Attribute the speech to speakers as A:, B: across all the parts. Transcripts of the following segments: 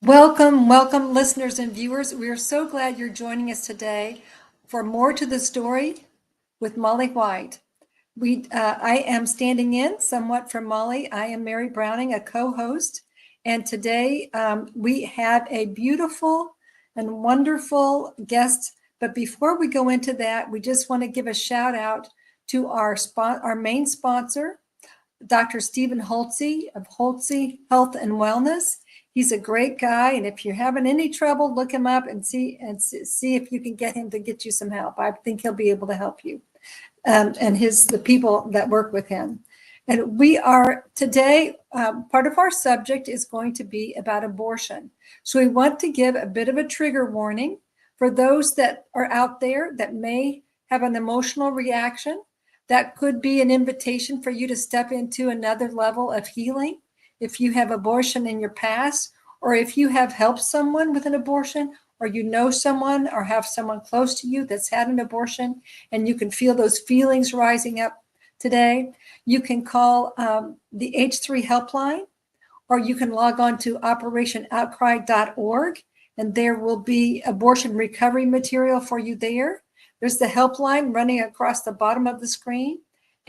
A: Welcome, welcome, listeners and viewers. We are so glad you're joining us today for More to the Story with Molly White. I am standing in somewhat for Molly. I am Mary Browning, a co-host, and today we have a beautiful and wonderful guest. But before we go into that, we just want to give a shout out to our main sponsor, Dr. Stephen Holtze of Holtze Health and Wellness. He's a great guy, and if you're having any trouble, look him up and see if you can get him to get you some help. I think he'll be able to help you, and the people that work with him. And we are today, part of our subject is going to be about abortion. So we want to give a bit of a trigger warning for those that are out there that may have an emotional reaction. That could be an invitation for you to step into another level of healing. If you have abortion in your past, or if you have helped someone with an abortion, or you know someone or have someone close to you that's had an abortion, and you can feel those feelings rising up today, you can call the H3 helpline, or you can log on to operationoutcry.org, and there will be abortion recovery material for you there. There's the helpline running across the bottom of the screen,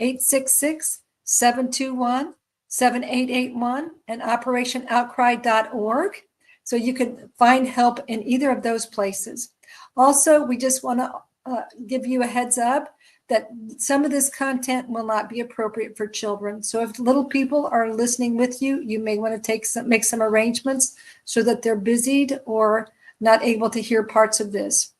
A: 866-721-7881, and operationoutcry.org. So you can find help in either of those places. Also, we just want to give you a heads up that some of this content will not be appropriate for children. So if little people are listening with you, you may want to make some arrangements so that they're busied or not able to hear parts of this.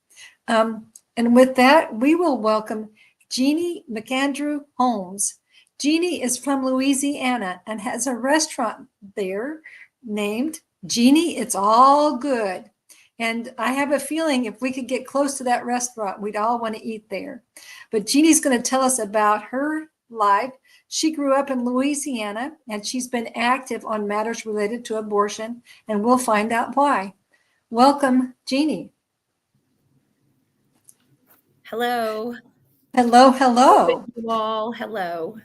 A: And with that, we will welcome Jeanie McAndrew Holmes. Jeanie is from Louisiana and has a restaurant there named Jeanie It's All Good. And I have a feeling if we could get close to that restaurant, we'd all want to eat there. But Jeanie's going to tell us about her life. She grew up in Louisiana, and she's been active on matters related to abortion, and we'll find out why. Welcome, Jeanie.
B: Hello.
A: Hello, hello.
B: You all. Hello.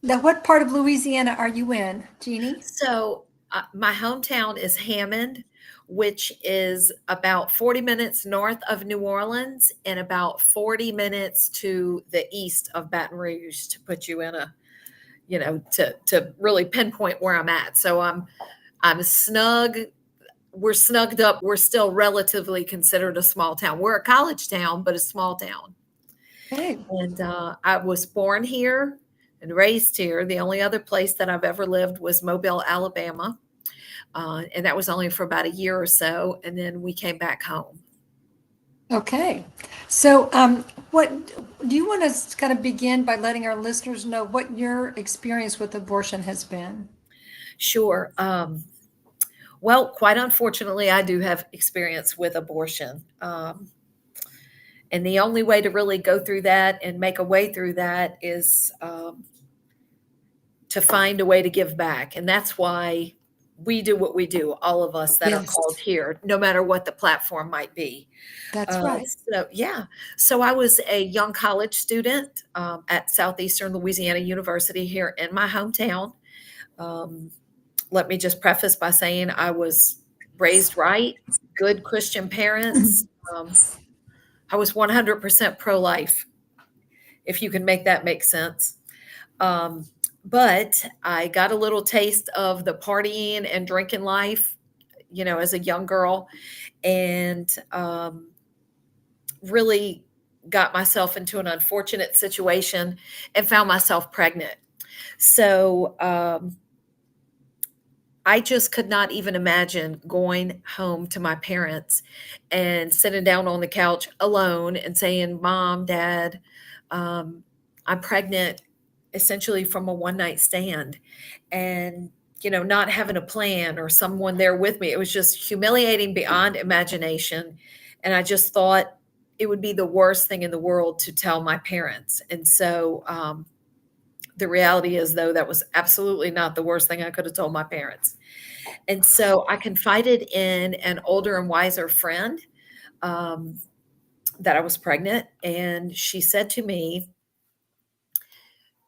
A: Now, what part of Louisiana are you in, Jeanie?
B: So, my hometown is Hammond, which is about 40 minutes north of New Orleans and about 40 minutes to the east of Baton Rouge, to put you in to really pinpoint where I'm at. So I'm snug. We're snugged up. We're still relatively considered a small town. We're a college town, but a small town.
A: Hey.
B: And I was born here and raised here. The only other place that I've ever lived was Mobile, Alabama. And that was only for about a year or so. And then we came back home.
A: Okay. So what do you want to kind of begin by letting our listeners know what your experience with abortion has been?
B: Sure. Well, quite unfortunately, I do have experience with abortion. And the only way to really go through that and make a way through that is to find a way to give back. And that's why we do what we do, all of us that are
A: Yes.
B: called here, no matter what the platform might be.
A: That's right.
B: So, yeah. So I was a young college student at Southeastern Louisiana University here in my hometown. Let me just preface by saying I was raised right, good Christian parents. I was 100% pro-life, if you can make that make sense. But I got a little taste of the partying and drinking life, as a young girl, and really got myself into an unfortunate situation and found myself pregnant. So I just could not even imagine going home to my parents and sitting down on the couch alone and saying, Mom, Dad, I'm pregnant, essentially from a one night stand, and not having a plan or someone there with me. It was just humiliating beyond imagination. And I just thought it would be the worst thing in the world to tell my parents. And so the reality is, though, that was absolutely not the worst thing I could have told my parents. And so I confided in an older and wiser friend that I was pregnant. And she said to me,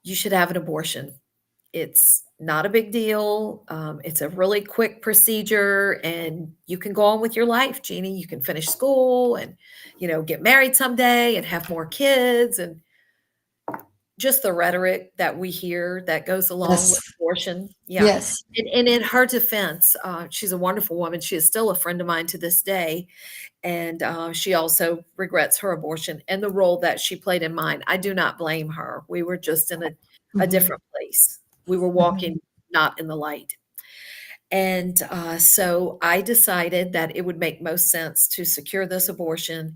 B: you should have an abortion. It's not a big deal. It's a really quick procedure, and you can go on with your life, Jeannie. You can finish school and, get married someday and have more kids, and just the rhetoric that we hear that goes along
A: Yes.
B: with abortion. Yeah.
A: Yes.
B: And in her defense, she's a wonderful woman. She is still a friend of mine to this day. And she also regrets her abortion and the role that she played in mine. I do not blame her. We were just in a
A: Mhm.
B: different place. We were
A: Mhm.
B: walking not in the light. And so I decided that it would make most sense to secure this abortion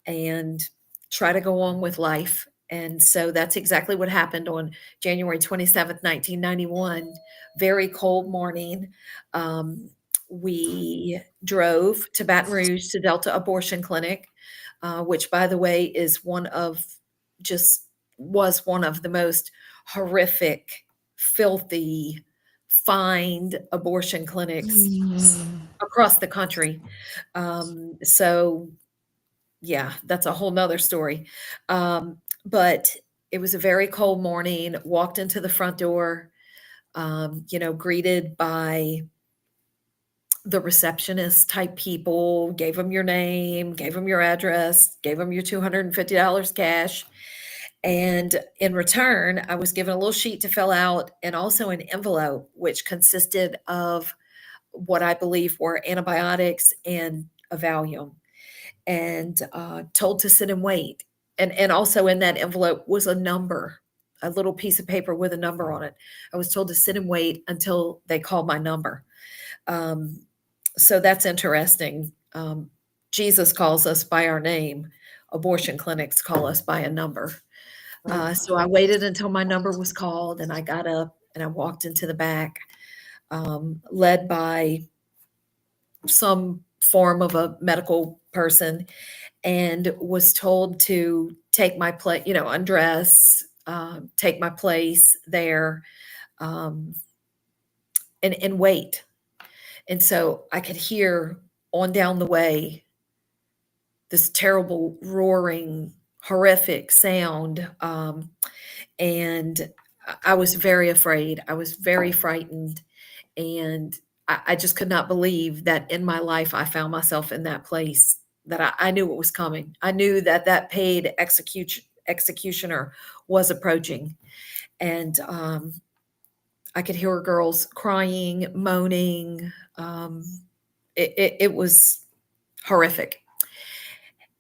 B: and try to go on with life. And so that's exactly what happened on January 27th, 1991. Very cold morning. Um, we drove to Baton Rouge to Delta Abortion Clinic, which, by the way, just was one of the most horrific, filthy, fined abortion clinics
A: Mm.
B: across the country. So yeah, that's a whole nother story. But it was a very cold morning, walked into the front door, greeted by the receptionist type people, gave them your name, gave them your address, gave them your $250 cash. And in return, I was given a little sheet to fill out and also an envelope, which consisted of what I believe were antibiotics and a Valium, and told to sit and wait. And also in that envelope was a number, a little piece of paper with a number on it. I was told to sit and wait until they called my number. Um, so that's interesting. Jesus calls us by our name. Abortion clinics call us by a number.
A: Right.
B: So I waited until my number was called, and I got up and I walked into the back, led by some form of a medical person, and was told to take my place, undress, take my place there, um, and wait. And so I could hear on down the way this terrible roaring, horrific sound. And I was very afraid. I was very frightened. And I just could not believe that in my life I found myself in that place, that I knew what was coming. I knew that that paid executioner was approaching. And I could hear girls crying, moaning. It was horrific.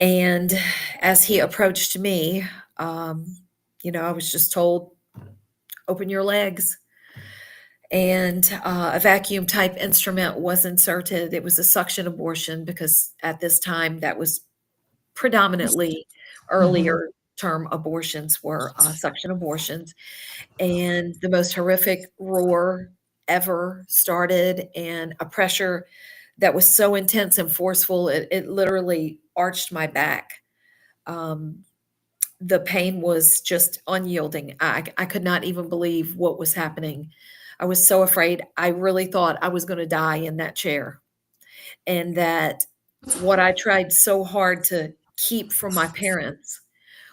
B: And as he approached me, um, I was just told, open your legs. And a vacuum type instrument was inserted. It was a suction abortion because at this time that was predominantly
A: Mhm.
B: earlier term abortions were suction abortions. And the most horrific roar ever started, and a pressure that was so intense and forceful, it literally arched my back. Um, the pain was just unyielding. I could not even believe what was happening. I was so afraid. I really thought I was going to die in that chair, and that what I tried so hard to keep from my parents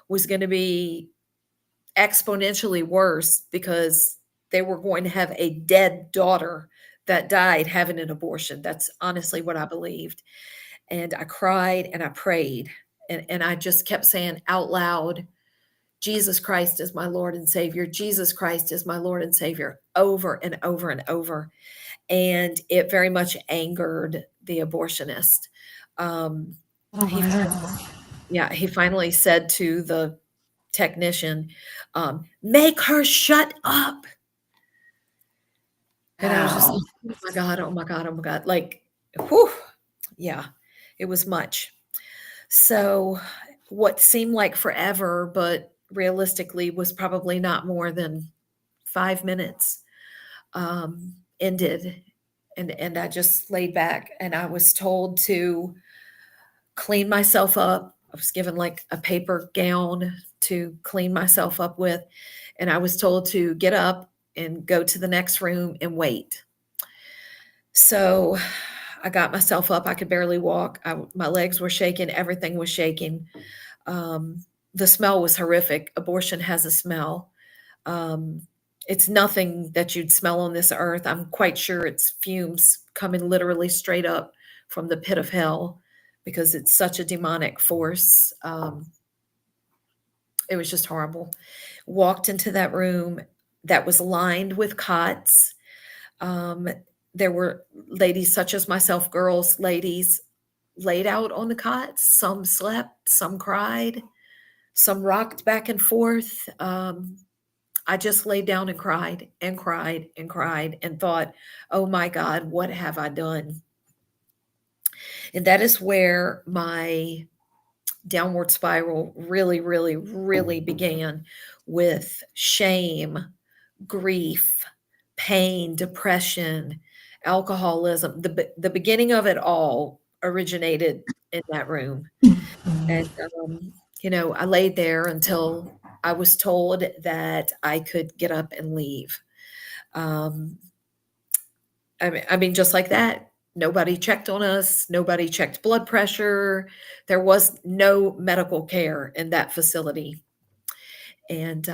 B: was going to be exponentially worse, because they were going to have a dead daughter that died having an abortion. That's honestly what I believed. And I cried and I prayed, and I just kept saying out loud, Jesus Christ is my Lord and Savior. Jesus Christ is my Lord and Savior, over and over and over. And it very much angered the abortionist. Um,
A: Oh,
B: he finally,
A: wow.
B: yeah, he finally said to the technician, make her shut up. And I was just
A: Wow.
B: like, oh my God, oh my God, oh my God. Like, whew, yeah, it was much. So, what seemed like forever, but realistically was probably not more than 5 minutes, ended. And I just laid back, and I was told to clean myself up. I was given like a paper gown to clean myself up with. And I was told to get up and go to the next room and wait. So I got myself up. I could barely walk. My legs were shaking. Everything was shaking. Um, the smell was horrific. Abortion has a smell. Um, It's nothing that you'd smell on this earth. I'm quite sure it's fumes coming literally straight up from the pit of hell because it's such a demonic force. It was just horrible. Walked into that room that was lined with cots. Um, there were ladies such as myself, girls, ladies, laid out on the cots. Some slept, some cried, some rocked back and forth. I just laid down and cried and cried and cried and thought, oh my God, what have I done? And that is where my downward spiral really, really, really began, with shame, grief, pain, depression, alcoholism. The beginning of it all originated in that room. And, I laid there until I was told that I could get up and leave. Um, I mean, just like that, nobody checked on us, nobody checked blood pressure. There was no medical care in that facility. And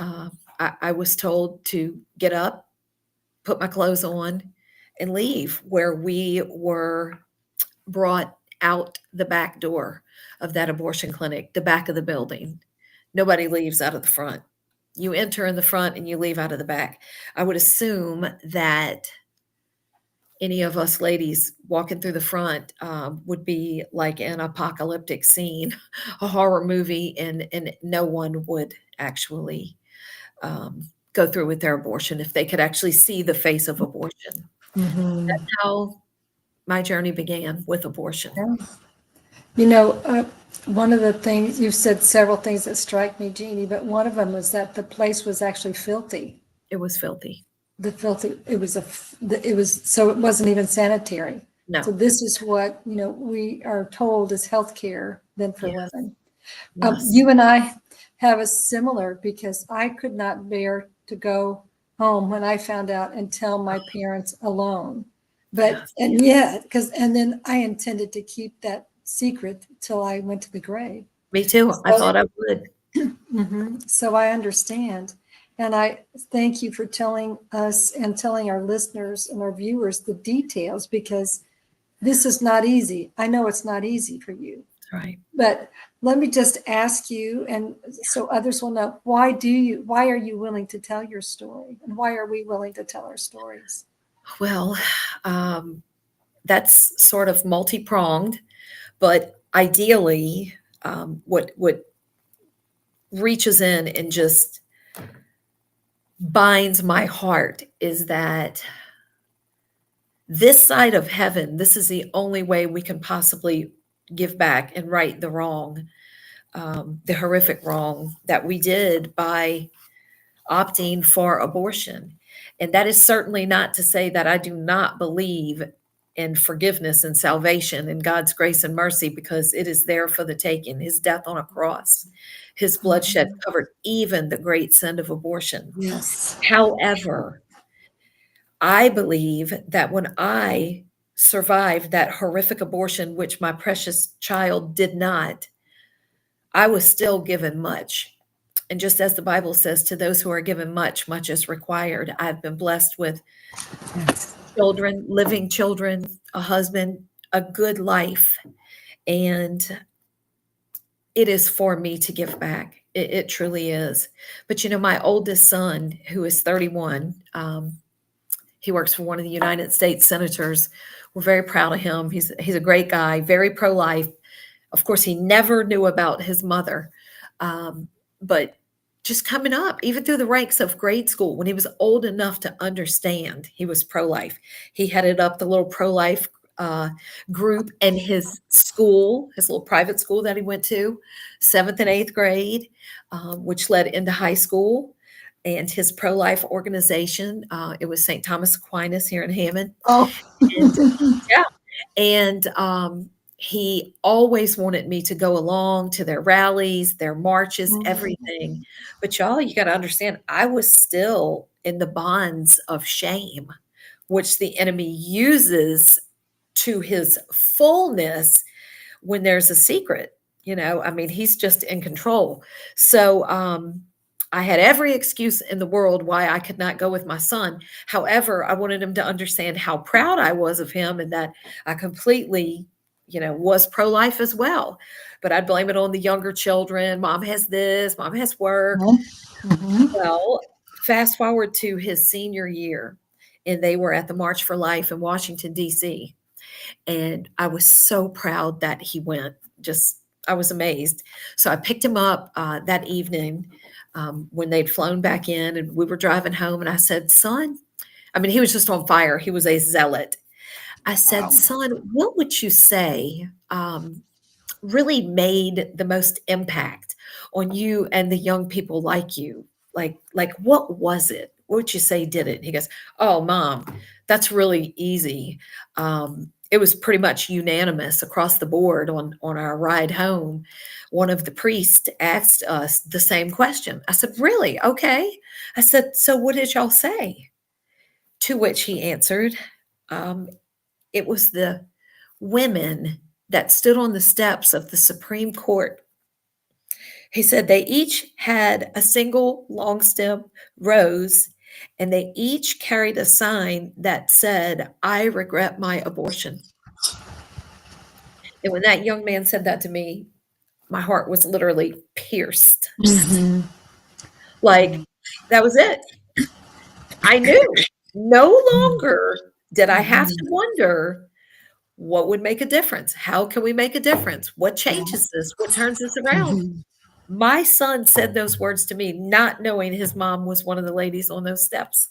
B: I was told to get up, put my clothes on, and leave, where we were brought out the back door of that abortion clinic, the back of the building. Nobody leaves out of the front. You enter in the front and you leave out of the back. I would assume that any of us ladies walking through the front would be like an apocalyptic scene, a horror movie, and no one would actually go through with their abortion if they could actually see the face of abortion.
A: Mhm.
B: That's how my journey began, with abortion.
A: Yeah. You know, one of the things, you've said several things that strike me, Jeannie, but one of them was that the place was actually filthy.
B: It was filthy.
A: It was, so it wasn't even sanitary. So
B: No.
A: this is what, we are told is healthcare then for
B: Yes.
A: women.
B: Yes.
A: You and I have a similar, because I could not bear to go home when I found out and tell my parents alone. But,
B: Yes.
A: and yeah, and then I intended to keep that secret till I went to the grave.
B: Me too. I
A: So,
B: thought I would.
A: so I understand. And I thank you for telling us and telling our listeners and our viewers the details, because this is not easy. I know it's not easy for you.
B: Right.
A: But let me just ask you, and so others will know, why are you willing to tell your story? And why are we willing to tell our stories?
B: Well, that's sort of multi-pronged, but ideally, what reaches in and just binds my heart is that this side of heaven, this is the only way we can possibly give back and right the wrong, the horrific wrong that we did by opting for abortion. And that is certainly not to say that I do not believe in forgiveness and salvation and God's grace and mercy, because it is there for the taking. His death on a cross, his bloodshed covered even the great sin of abortion.
A: Yes.
B: However, I believe that when I survived that horrific abortion, which my precious child did not, I was still given much. And just as the Bible says, to those who are given much, much is required. I've been blessed with
A: Yes.
B: children, living children, a husband, a good life. And it is for me to give back. It truly is. But my oldest son, who is 31, he works for one of the United States senators. We're very proud of him. He's a great guy, very pro-life. Of course, he never knew about his mother. But just coming up, even through the ranks of grade school, when he was old enough to understand, he was pro-life. He headed up the little pro-life group in his school, his little private school that he went to, 7th and 8th grade, which led into high school. And his pro-life organization, it was St. Thomas Aquinas here in Hammond.
A: Oh.
B: And yeah, and he always wanted me to go along to their rallies, their marches, everything. But y'all, you got to understand, I was still in the bonds of shame, which the enemy uses to his fullness when there's a secret. I mean, he's just in control. So I had every excuse in the world why I could not go with my son. However, I wanted him to understand how proud I was of him and that I completely, was pro-life as well. But I'd blame it on the younger children. Mom has this, mom has work.
A: Mhm.
B: Well, fast forward to his senior year, and they were at the March for Life in Washington, D.C. And I was so proud that he went. Just, I was amazed. So I picked him up that evening when they'd flown back in, and we were driving home. And I said, son, I mean, he was just on fire. He was a zealot. I said,
A: Wow.
B: son, what would you say really made the most impact on you and the young people like you? Like what was it? What would you say did it? He goes, oh, mom, that's really easy. It was pretty much unanimous across the board on our ride home. One of the priests asked us the same question. I said, really? Okay. I said, so what did y'all say? To which he answered, um, it was the women that stood on the steps of the Supreme Court. He said they each had a single long stem rose and they each carried a sign that said, I regret my abortion. And when that young man said that to me, my heart was literally pierced.
A: Mhm.
B: Like that was it. I knew no longer did I have to
A: Mhm.
B: wonder what would make a difference? How can we make a difference? What
A: Yeah.
B: changes this? What turns this around?
A: Mhm.
B: My son said those words to me, not knowing his mom was one of the ladies on those steps.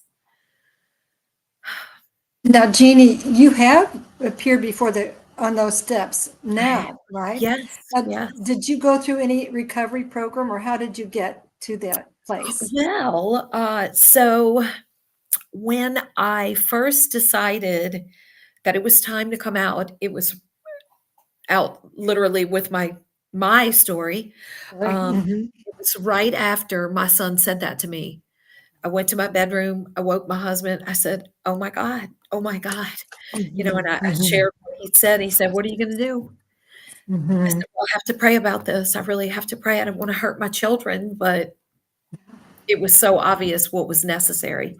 A: Now, Jeanie, you have appeared before on those steps
B: I
A: now, right?
B: Yes, yes.
A: Did you go through any recovery program, or how did you get to that place?
B: Well, so when I first decided that it was time to come out, it was out literally with my story.
A: Right. Mhm.
B: It was right after my son said that to me. I went to my bedroom. I woke my husband. I said, "Oh my God, oh my God,"
A: Mhm.
B: and I
A: Mhm.
B: shared what he said. He said, "What are you going to do?" I
A: Mhm.
B: said, "Well, I have to pray about this. I really have to pray. I don't want to hurt my children, but it was so obvious what was necessary."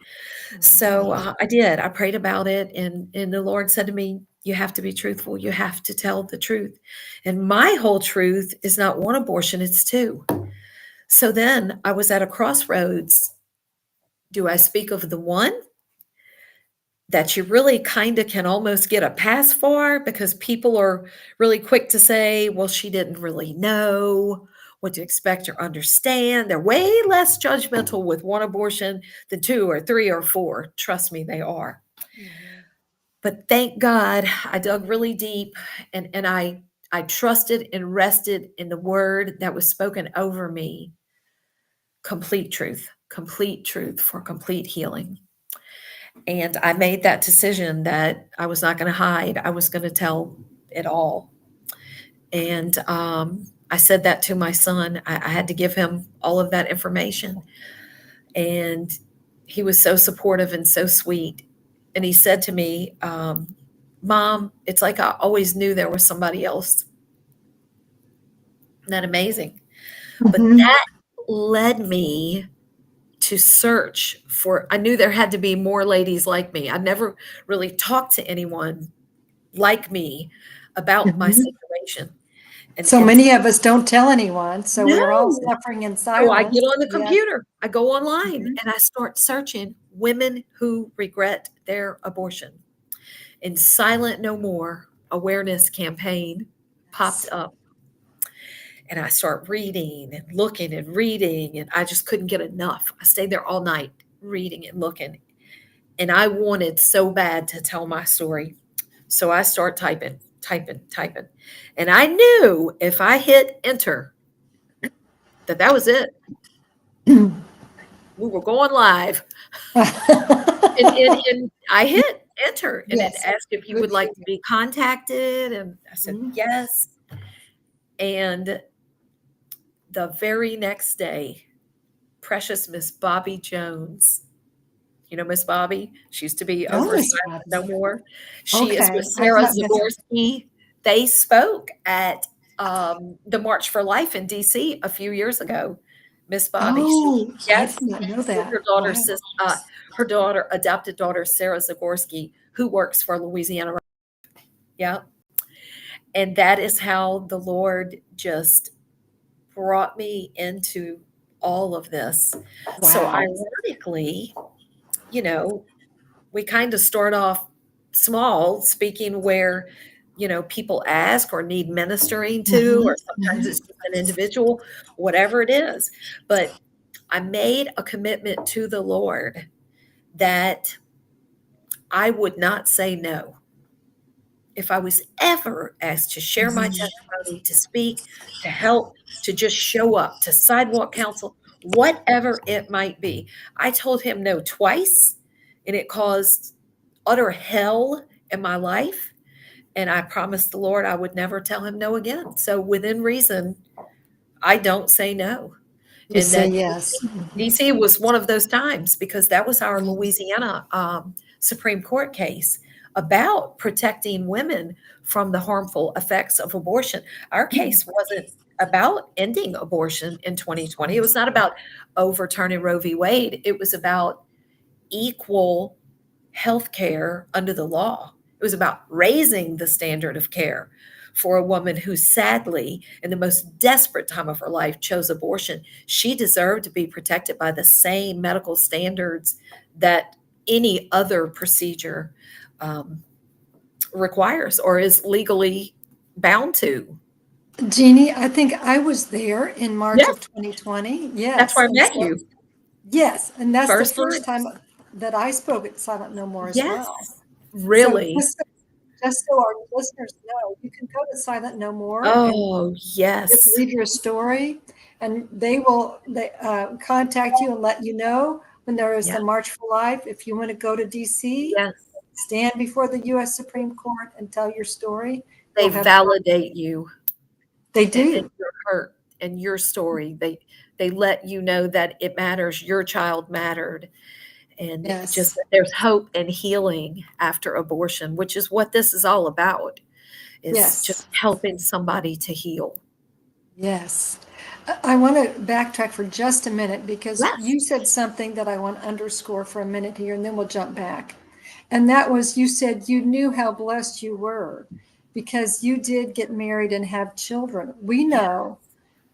B: So
A: Right.
B: I did. I prayed about it, and the Lord said to me, "You have to be truthful. You have to tell the truth." And my whole truth is not one abortion; it's two. So then I was at a crossroads. Do I speak of the one that you really kind of can almost get a pass for because people are really quick to say, well, she didn't really know what to expect or understand. They're way less judgmental with one abortion than two or three or four. Trust me, they are.
A: Mhm.
B: But thank God I dug really deep and I trusted and rested in the word that was spoken over me. Complete truth for complete healing. And I made that decision that I was not going to hide. I was going to tell it all. And I said that to my son. I had to give him all of that information. And he was so supportive and so sweet. And he said to me, Mom, it's like I always knew there was somebody else. Isn't that amazing? But
A: Mhm.
B: that led me to search for, I knew there had to be more ladies like me. I never really talked to anyone like me about my
A: Mhm.
B: situation.
A: So
B: And
A: many of us don't tell anyone, so we are all
B: no.
A: suffering in
B: So I get
A: silence.
B: on the
A: Yet.
B: computer, I go online
A: Mhm.
B: and I start searching women who regret their abortion. And Silent No More awareness campaign popped
A: Yes.
B: up. And I start reading, and I just couldn't get enough. I stayed there all night reading and looking. And I wanted so bad to tell my story. So I start typing. And I knew if I hit enter, that was it. We were going live. And I hit enter and it
A: Yes,
B: asked if you
A: good
B: would
A: for
B: like to
A: you.
B: be contacted. And I said,
A: Mhm.
B: yes. And the very next day, precious Miss Bobby Jones, Miss Bobby, she used to be
A: Oh,
B: over
A: Miss
B: Silent No
A: Bobby.
B: More. She is with
A: Okay, I've
B: Sarah
A: not met her.
B: Zagorski. They spoke at the March for Life in DC a few years ago. Miss Bobby.
A: Oh, I
B: Yes,
A: did not know
B: with
A: that. Wow.
B: her daughter, adopted daughter, Sarah Zagorski, who works for Louisiana. Yeah. And that is how the Lord just brought me into all of this. So
A: Wow.
B: ironically, you know, we kind of start off small, speaking where, people ask or need ministering to,
A: Mhm,
B: or sometimes
A: mhm.
B: it's just an individual, whatever it is. But I made a commitment to the Lord that I would not say no. If I was ever asked to share my testimony, to speak, to help, to just show up, to sidewalk counsel, whatever it might be, I told him no twice, and it caused utter hell in my life. And I promised the Lord I would never tell him no again. So within reason, I don't say no.
A: You
B: And
A: say
B: that
A: yes. Mhm.
B: DC was one of those times because that was our Louisiana Supreme Court case about protecting women from the harmful effects of abortion. Our case wasn't about ending abortion in 2020. It was not about overturning Roe v. Wade. It was about equal health care under the law. It was about raising the standard of care for a woman who sadly, in the most desperate time of her life, chose abortion. She deserved to be protected by the same medical standards that any other procedure um, requires or is legally bound to.
A: Jeannie, I think I was there in March
B: Yes,
A: of 2020.
B: that's
A: Yes.
B: where I
A: And
B: met
A: so,
B: you
A: yes. And that's the
B: first
A: first
B: time.
A: time that I spoke at Silent No More as
B: Yes,
A: well. So
B: really.
A: just so our listeners know, you can go to Silent No More and
B: Oh,
A: just
B: yes.
A: leave your story, and they contact you and let you know when there is
B: Yeah.
A: the March for Life. If you want to go to DC,
B: Yes.
A: stand before the U.S. Supreme Court and tell your story,
B: They
A: you'll have.
B: validate you
A: They
B: and
A: do.
B: your hurt and your story. They let you know that it matters, your child mattered, and just
A: Yes.
B: that there's hope and healing after abortion, which is what this is all about, is just
A: Yes.
B: helping somebody to heal.
A: Yes. I want to backtrack for just a minute because
B: Yes.
A: you said something that I want to underscore for a minute here, and then we'll jump back. And that was, you said you knew how blessed you were because you did get married and have children. We
B: Yeah,
A: know,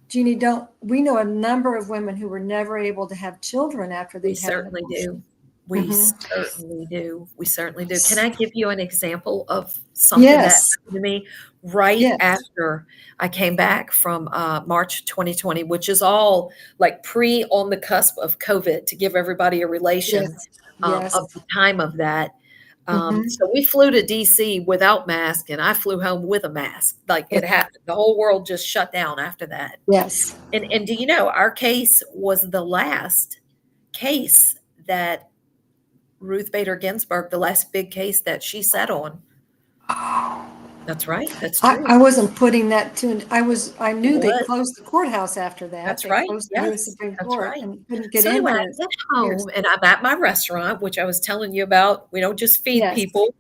A: Jeannie, don't we know a number of women who were never able to have children after
B: we
A: they'd had an
B: certainly
A: abortion.
B: do. We
A: Hmm.
B: certainly do. We certainly do. Can I give you an example of something that
A: Yes.
B: happened to me right
A: Yes.
B: after I came back from March 2020, which is all like pre on the cusp of COVID to give everybody a relation
A: Yes. Yes.
B: of the time of that.
A: Hmm.
B: So we flew to DC without mask, and I flew home with a mask. Like it happened. The whole world just shut down after that.
A: Yes.
B: And do you know, our case was the last case that Ruth Bader Ginsburg, the last big case that she sat on. That's right. That's
A: I
B: true.
A: wasn't putting that to, I
B: It
A: knew they
B: was.
A: closed the courthouse after that.
B: That's
A: They
B: right.
A: closed the US
B: Yes,
A: Supreme
B: that's
A: Court
B: right.
A: and couldn't get
B: So
A: in
B: anyway, I
A: for
B: get
A: years.
B: home and I'm at my restaurant, which I was telling you about. We don't just feed
A: Yes.
B: people,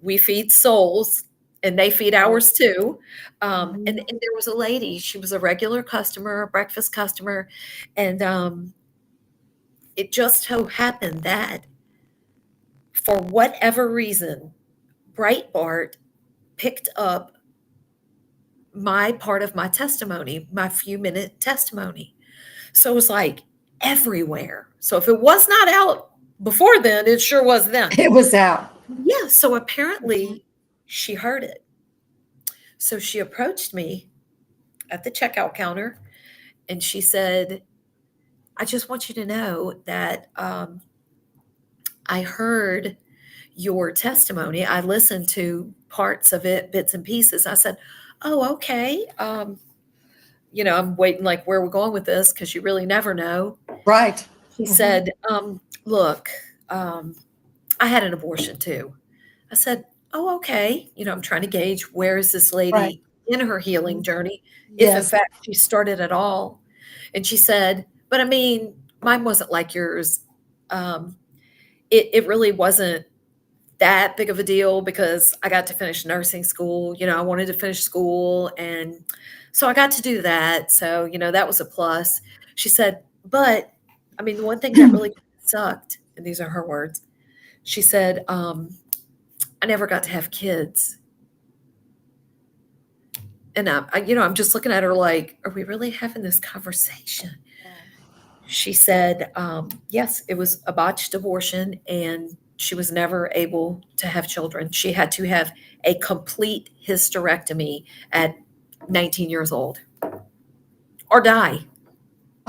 B: we feed souls, and they feed
A: Right.
B: ours too. And,
A: Mhm.
B: and there was a lady, she was a regular customer, a breakfast customer. And it just so happened that for whatever reason, Breitbart picked up my part of my testimony, my few-minute testimony. So it was like everywhere. So if it was not out before then, it sure was then.
A: It was out.
B: Yeah, so
A: Mhm.
B: apparently she heard it. So she approached me at the checkout counter and she said, I just want you to know that I heard your testimony. I listened to parts of it, bits and pieces. I said, oh, okay. I'm waiting like where we're going with this because you really never know.
A: Right.
B: He
A: Hmm.
B: said, look, um, I had an abortion too. I said, oh, okay. I'm trying to gauge where is this
A: Right.
B: lady in her healing
A: Mhm.
B: journey, if in
A: Yes.
B: fact she started at all. And she said, but I mean, mine wasn't like yours. Um, it really wasn't that big of a deal because I got to finish nursing school. I wanted to finish school. And so I got to do that. So, that was a plus. She said, but I mean, the one thing that really sucked, and these are her words, she said, I never got to have kids. And I'm just looking at her like, are we really having this conversation? She said, yes, it was a botched abortion and she was never able to have children. She had to have a complete hysterectomy at 19 years old or die.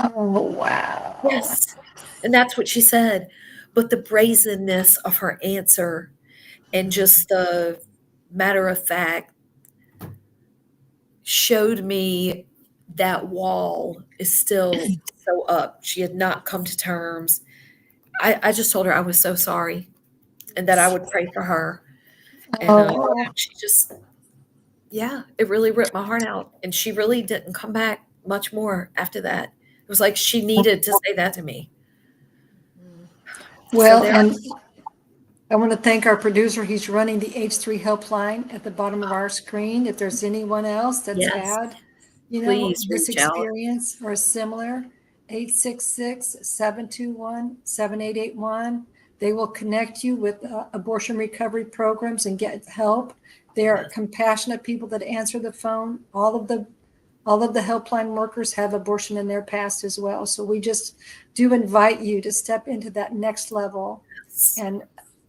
A: Oh, wow.
B: Yes. And that's what she said. But the brazenness of her answer and just the matter of fact showed me that wall is still so up. She had not come to terms. I just told her I was so sorry and that I would pray for her. And
A: Oh,
B: she just, yeah, it really ripped my heart out. And she really didn't come back much more after that. It was like she needed to say that to me. So
A: well,
B: there,
A: and I want to thank our producer. He's running the H3 helpline at the bottom of our screen. If there's anyone else that's
B: yes,
A: had,
B: please
A: this
B: reach out.
A: experience or similar, 866-721-7881. They will connect you with abortion recovery programs and get help. They are
B: Yes,
A: compassionate people that answer the phone. All of the helpline workers have abortion in their past as well. So we just do invite you to step into that next level. And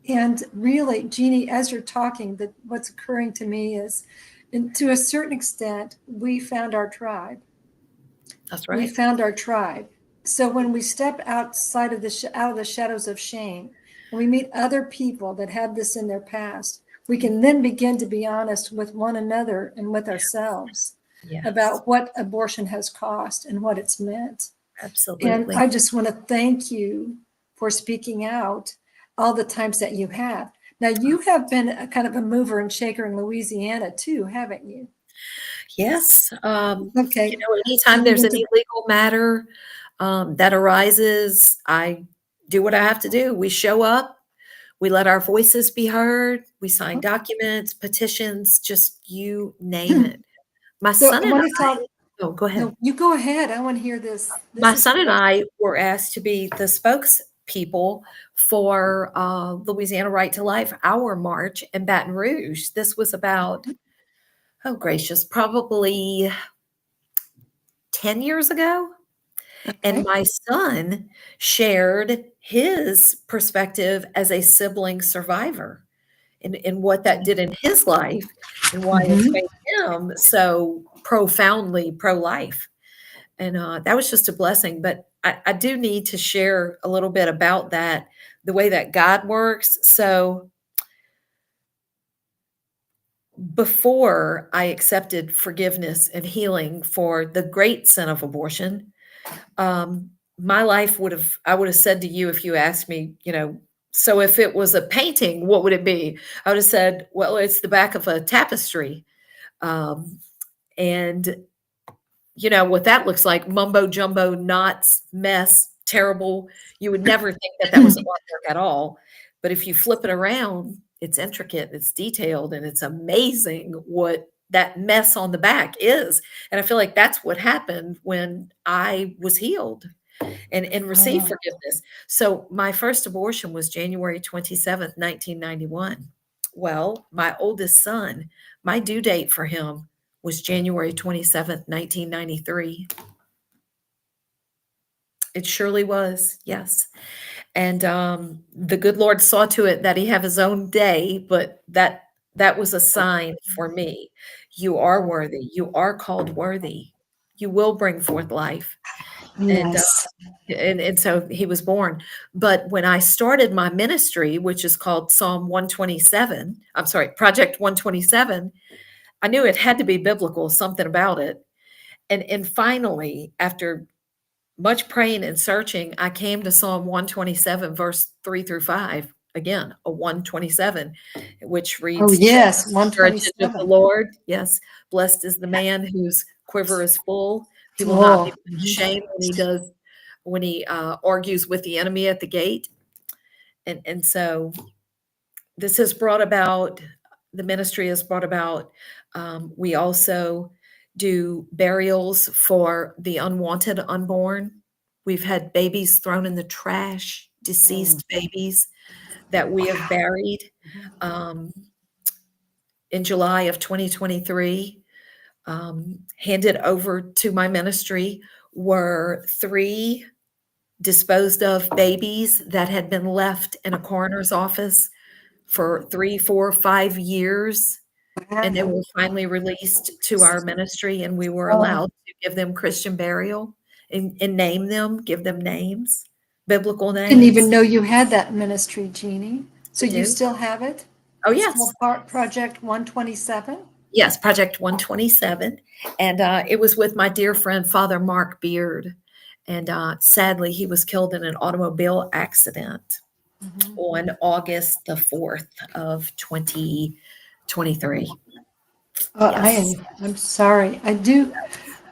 A: and really, Jeanie, as you're talking, that what's occurring to me is, and to a certain extent, we found our tribe.
B: that's
A: We
B: right.
A: found our tribe. So when we step outside of out of the shadows of shame, and we meet other people that had this in their past, we can then begin to be honest with one another and with ourselves
B: Yes,
A: about what abortion has cost and what it's meant. And
B: absolutely.
A: I just want to thank you for speaking out all the times that you have. Now, you have been a kind of a mover and shaker in Louisiana too, haven't you?
B: Yes.
A: Okay.
B: Anytime there's
A: Moving to,
B: any legal matter that arises, I do what I have to do. We show up, we let our voices be heard, we sign documents, petitions, just you name it. My
A: so
B: son
A: I
B: and
A: want to talk.
B: oh, go ahead.
A: No, you go ahead. I want to hear this.
B: My
A: This is
B: son and
A: great.
B: I were asked to be the spokespeople for Louisiana Right to Life, our march in Baton Rouge. This was about, oh gracious, probably 10 years ago. And
A: Okay.
B: my son shared his perspective as a sibling survivor and what that did in his life and why it's
A: Mhm.
B: made him so profoundly pro-life. And that was just a blessing. But I do need to share a little bit about that, the way that God works. So before I accepted forgiveness and healing for the great sin of abortion, my life I would have said to you if you asked me, so if it was a painting, what would it be? I would have said, well, it's the back of a tapestry. Um, and what that looks like, mumbo jumbo, knots, mess, terrible. You would never think that that was artwork at all. But if you flip it around, it's intricate, it's detailed, and it's amazing what that mess on the back is. And I feel like that's what happened when I was healed and receive
A: Oh,
B: forgiveness. So my first abortion was January 27th, 1991. Well, my oldest son, my due date for him was January 27th, 1993. It surely was, yes. And the good Lord saw to it that he have his own day, but that was a sign for me. You are worthy. You are called worthy. You will bring forth life. And
A: yes.
B: and so he was born. But when I started my ministry, which is called Psalm 127, I'm sorry, Project 127, I knew it had to be biblical, something about it. And finally, after much praying and searching, I came to Psalm 127, verse 3 through 5. Again, a 127, which
A: Oh,
B: reads,
A: yes.
B: heritage of the
A: 127.
B: Lord. Yes. Blessed is the man whose quiver is full. He will not be
A: Oh,
B: put to shame when he argues with the enemy at the gate. And so this has brought about the ministry has brought about. We also do burials for the unwanted unborn. We've had babies thrown in the trash, deceased babies that we have buried. Um, in July of 2023, handed over to my ministry were 3 disposed of babies that had been left in a coroner's office for 3, 4, 5 years, and they were finally released to our ministry, and we were
A: Oh,
B: allowed to give them Christian burial and name them, give them names, biblical
A: didn't even
B: names.
A: know you had that ministry, Jeanie. So
B: We
A: you
B: do.
A: still have it?
B: Oh,
A: It's
B: yes.
A: called Project 127.
B: Yes, Project 127, and, it was with my dear friend, Father Mark Beard, and, sadly, he was killed in an automobile accident on August the 4th of 2023. Yes.
A: I'm sorry. I do,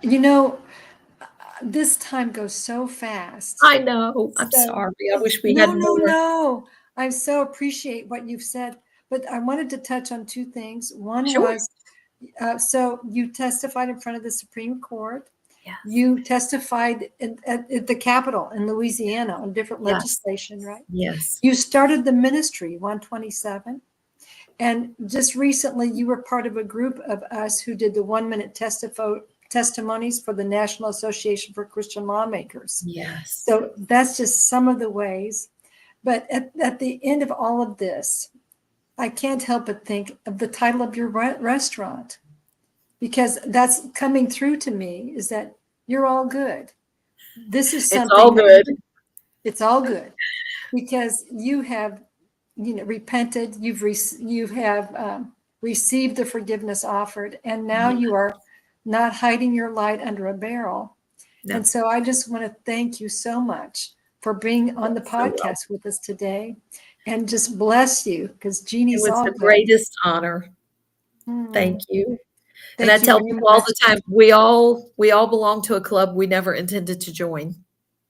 A: you know, this time goes so fast.
B: I know, I'm
A: So,
B: sorry, I wish we
A: no,
B: had
A: no,
B: more.
A: no. I so appreciate what you've said, but I wanted to touch on 2 things. One
B: Sure.
A: was, so you testified in front of the Supreme Court.
B: Yes,
A: You testified at the Capitol in Louisiana on different
B: yes,
A: legislation, right?
B: yes,
A: You started the ministry, 127. And just recently, you were part of a group of us who did the 1-minute testimonies for the National Association for Christian Lawmakers.
B: yes.
A: So that's just some of the ways. But at the end of all of this, I can't help but think of the title of your restaurant, because that's coming through to me, is that you're all good. This is
B: It's all
A: something that
B: good.
A: it's all good, because you have, repented, you have received the forgiveness offered, and now
B: Yeah,
A: you are not hiding your light under a barrel.
B: no,
A: And so I just want to thank you so much for being on the
B: so well.
A: podcast with us today, and just bless you, because
B: It
A: Jeannie's
B: was
A: all
B: the
A: good.
B: greatest honor.
A: Hmm.
B: Thank you. And I
A: Thank you
B: tell
A: very
B: people all
A: much.
B: the time, we all belong to a club we never intended to join.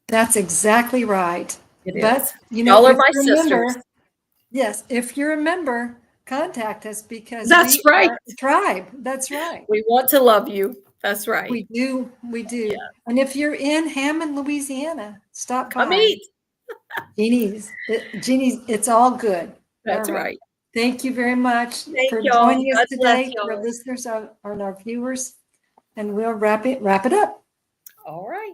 A: That's exactly right.
B: It
A: But,
B: is. Y'all are
A: if
B: my
A: you're a
B: sisters.
A: member, yes, if you're a member, contact us, because
B: That's
A: we
B: right.
A: are a tribe. That's right.
B: We want to love you. That's right.
A: We do. We
B: Yeah.
A: do. And if you're in Hammond, Louisiana, stop
B: Come
A: by.
B: eat.
A: Jeannie's, it's all good. All
B: That's
A: right.
B: right.
A: Thank you very much
B: Thank
A: for
B: y'all.
A: joining us
B: God bless
A: today, our
B: y'all.
A: listeners, our viewers, and we'll wrap it up.
B: All right.